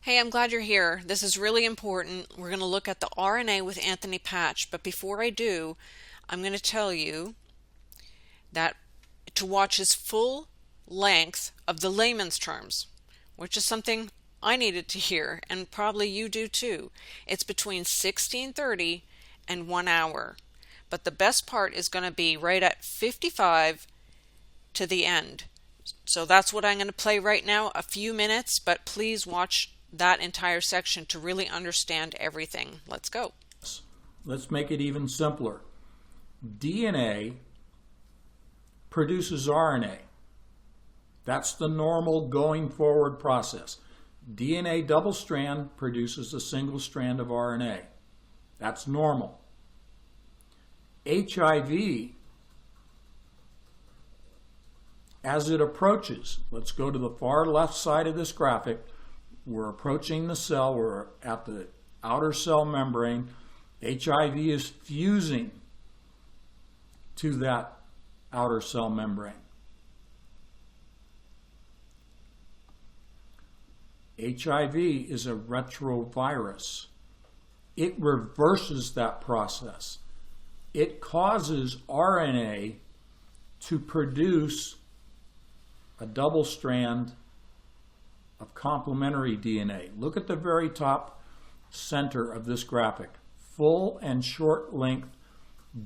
Hey, I'm glad you're here. This is really important. We're going to look at the RNA with Anthony Patch, but before I do, I'm going to tell you that to watch his full length of the layman's terms, which is something I needed to hear, and probably you do too. It's between 16:30 and 1 hour. But the best part is going to be right at 55 to the end. So that's what I'm going to play right now, a few minutes, but please watch that entire section to really understand everything. Let's go. Let's make it even simpler. DNA produces RNA. That's the normal going forward process. DNA double strand produces a single strand of RNA. That's normal. HIV, as it approaches, let's go to the far left side of this graphic. We're approaching the cell. We're at the outer cell membrane. HIV is fusing to that outer cell membrane. HIV is a retrovirus. It reverses that process. It causes RNA to produce a double strand of complementary DNA. Look at the very top center of this graphic. Full and short length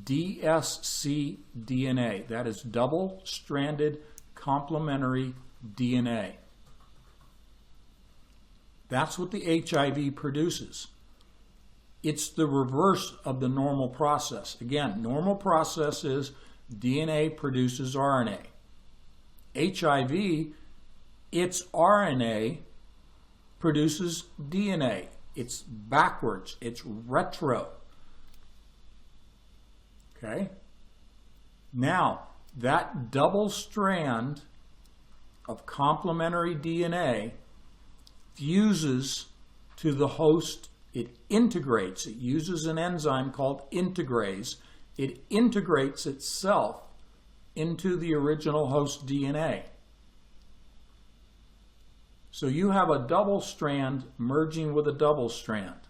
DSC DNA. That is double-stranded complementary DNA. That's what the HIV produces. It's the reverse of the normal process. Again, normal process is DNA produces RNA. HIV, its RNA produces DNA. It's backwards. It's retro. Okay? Now, that double strand of complementary DNA fuses to the host. It integrates. It uses an enzyme called integrase. It integrates itself into the original host DNA. So you have a double strand merging with a double strand,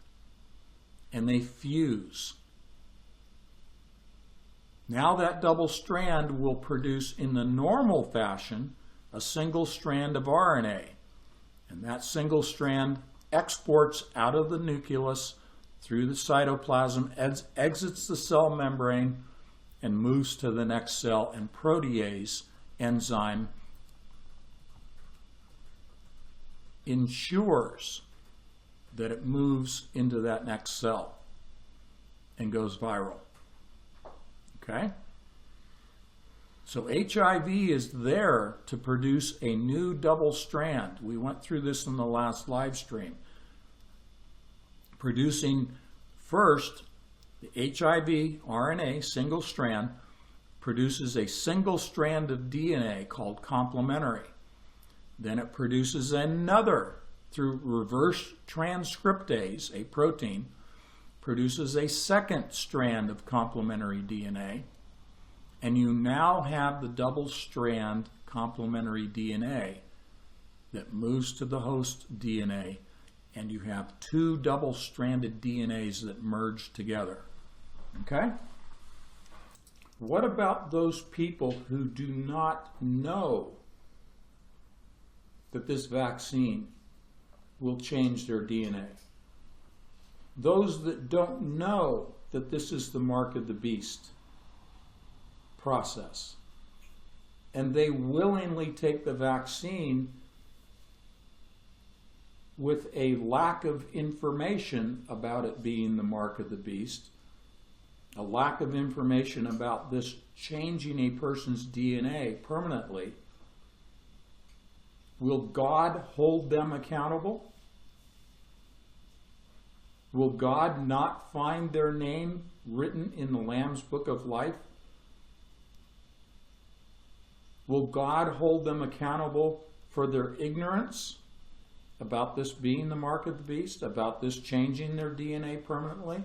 and they fuse. Now that double strand will produce in the normal fashion a single strand of RNA, and that single strand exports out of the nucleus through the cytoplasm, exits the cell membrane, and moves to the next cell, and protease enzyme ensures that it moves into that next cell and goes viral. Okay? So HIV is there to produce a new double strand. We went through this in the last live stream. Producing first, the HIV RNA, single strand, produces a single strand of DNA called complementary. Then it produces another through reverse transcriptase, a protein, produces a second strand of complementary DNA. And you now have the double strand complementary DNA that moves to the host DNA, and you have two double-stranded DNAs that merge together. Okay? What about those people who do not know that this vaccine will change their DNA? Those that don't know that this is the mark of the beast process, and they willingly take the vaccine with a lack of information about it being the mark of the beast, a lack of information about this changing a person's DNA permanently. Will God hold them accountable? Will God not find their name written in the Lamb's Book of Life? Will God hold them accountable for their ignorance about this being the mark of the beast, about this changing their DNA permanently?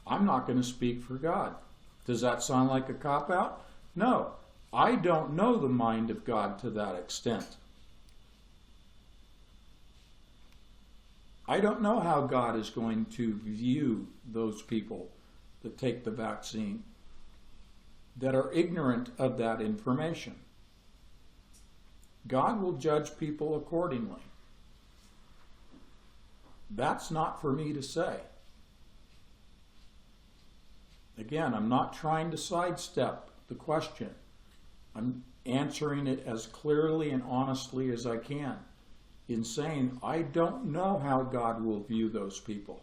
I'm not going to speak for God. Does that sound like a cop-out? No. I don't know the mind of God to that extent. I don't know how God is going to view those people that take the vaccine that are ignorant of that information. God will judge people accordingly. That's not for me to say. Again, I'm not trying to sidestep the question. I'm answering it as clearly and honestly as I can in saying I don't know how God will view those people.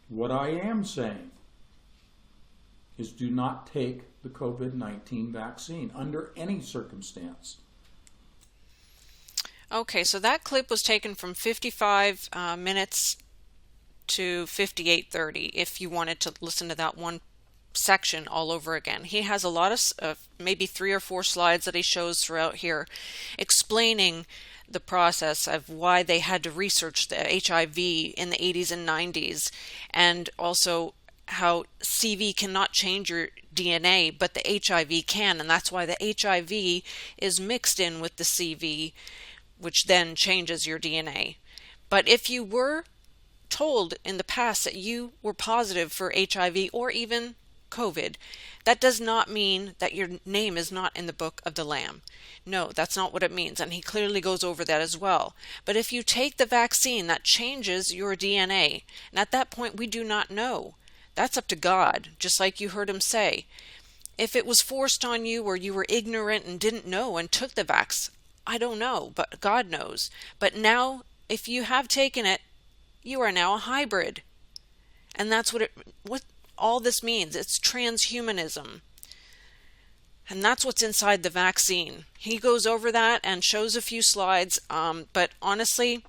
What I am saying is do not take the COVID-19 vaccine under any circumstance. Okay, so that clip was taken from 55 minutes to 58:30 if you wanted to listen to that one section all over again. He has a lot of maybe 3 or 4 slides that he shows throughout here explaining the process of why they had to research the HIV in the 80s and 90s, and also how CV cannot change your DNA, but the HIV can, and that's why the HIV is mixed in with the CV, which then changes your DNA. But if you were told in the past that you were positive for HIV or even COVID, that does not mean that your name is not in the book of the Lamb. No, that's not what it means, and he clearly goes over that as well. But if you take the vaccine, that changes your DNA, and at that point we do not know. That's up to God, just like you heard him say. If it was forced on you or you were ignorant and didn't know and took the vax, I don't know, but God knows. But now, if you have taken it, you are now a hybrid. And that's what all this means. It's transhumanism. And that's what's inside the vaccine. He goes over that and shows a few slides, but honestly,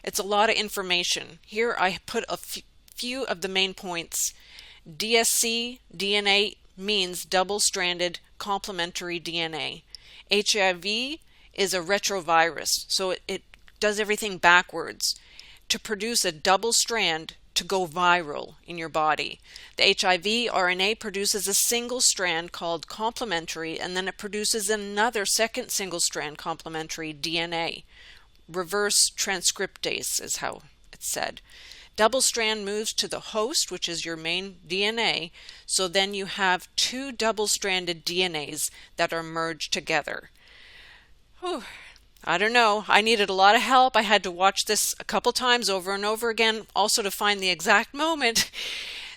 it's a lot of information. Here I put a few of the main points. DSC DNA means double-stranded complementary DNA. HIV is a retrovirus, so it does everything backwards to produce a double strand to go viral in your body. The HIV RNA produces a single strand called complementary, and then it produces another second single strand complementary DNA. Reverse transcriptase is how it's said. Double strand moves to the host, which is your main DNA, so then you have 2 double-stranded DNAs that are merged together. Whew. I don't know. I needed a lot of help. I had to watch this a couple times over and over again, also to find the exact moment.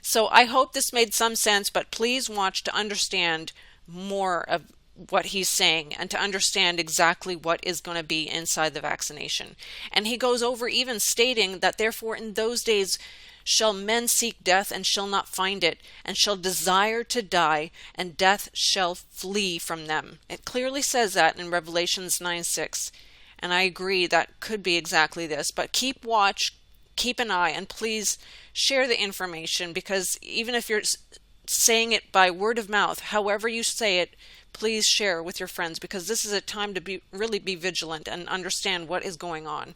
So I hope this made some sense, but please watch to understand more of what he's saying and to understand exactly what is going to be inside the vaccination. And he goes over even stating that therefore in those days shall men seek death and shall not find it, and shall desire to die, and death shall flee from them. It clearly says that in Revelations 9:6, and I agree that could be exactly this. But keep watch, keep an eye, and please share the information, because even if you're saying it by word of mouth, however you say it, please share with your friends, because this is a time to really be vigilant and understand what is going on.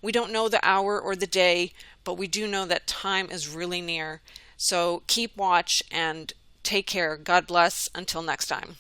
We don't know the hour or the day, but we do know that time is really near. So keep watch and take care. God bless. Until next time.